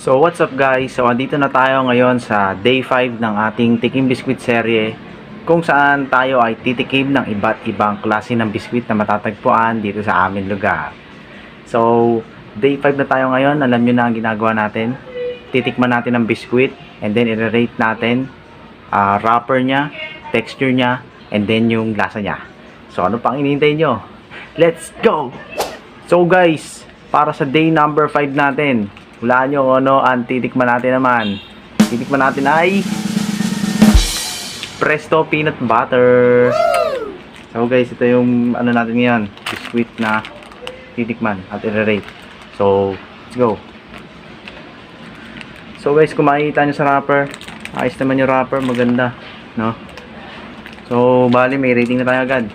So what's up guys? So andito na tayo ngayon sa day 5 ng ating Tikim Biscuit serye, kung saan tayo ay titikim ng iba't ibang klase ng biscuit na matatagpuan dito sa aming lugar. So day 5 na tayo ngayon. Alam nyo na ang ginagawa natin. Titikman natin ang biscuit and then i-rate natin wrapper nya, texture nya, and then yung lasa nya. So ano pang hinihintay nyo? Let's go! So guys, para sa day number 5 natin, hulaan nyo kung ano ang titikman natin naman. Titikman natin ay Presto Peanut Butter. So guys, ito yung ano natin ngayon, biscuit na titikman at i-rate. So, let's go. So guys, kung makikita nyo sa wrapper, ayos naman yung wrapper, maganda, no? So, bali may rating na tayo agad.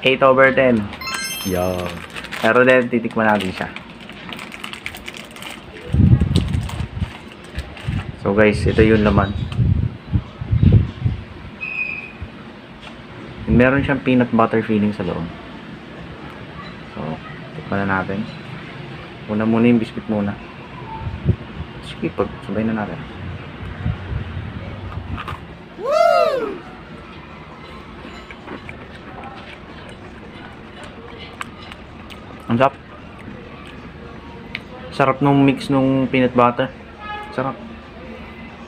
8/10. Yo. Pero then, titikman natin siya. So guys, ito yung laman. Meron siyang peanut butter feeling sa loob. So, tikman na natin. Una muna yung biscuit muna. Sige, sabay na natin. Woo! Ang sarap. Sarap nung mix nung peanut butter. Sarap.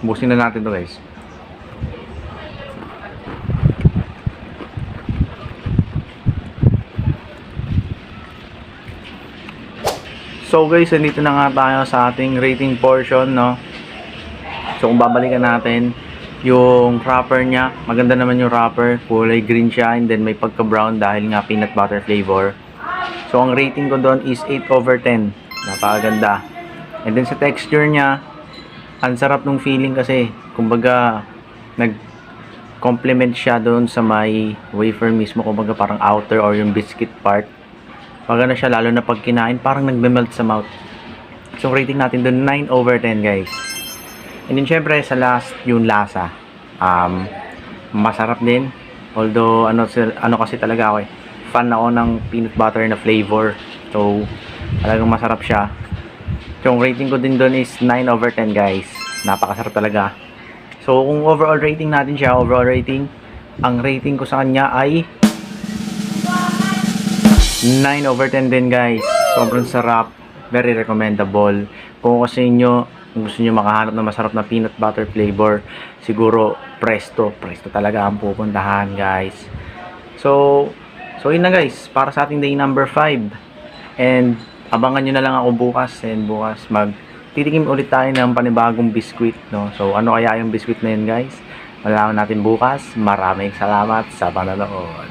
Busin na natin to guys. So guys, nandito na nga tayo sa ating rating portion, no? So kung babalikan natin yung wrapper nya, maganda naman yung wrapper, kulay green siya and then may pagka brown dahil nga peanut butter flavor. So ang rating ko doon is 8/10. Napakaganda. And then sa texture nya, ang sarap nung feeling kasi, kumbaga nag-complement siya doon sa may wafer mismo, kumbaga parang outer or yung biscuit part. Maganda siya, lalo na pag kinain, parang nagme-melt sa mouth. So rating natin doon 9/10 guys. And then syempre sa last, yung lasa. Masarap din. Although ano kasi talaga ako eh, fan ako ng peanut butter na flavor. So talagang masarap siya. So, yung rating ko din doon is 9/10 guys. Napakasarap talaga. So, kung overall rating natin siya, ang rating ko sa kanya ay 9/10 din guys. Sobrang sarap. Very recommendable. Kung gusto niyo makahanap ng masarap na peanut butter flavor, siguro Presto talaga ang pupuntahan guys. So yun na guys, para sa ating day number 5. And abangan nyo na lang ako bukas, and bukas magtitikim ulit tayo ng panibagong biscuit, no? So ano kaya yung biscuit na yun guys? Malaman natin bukas. Maraming salamat sa panonood.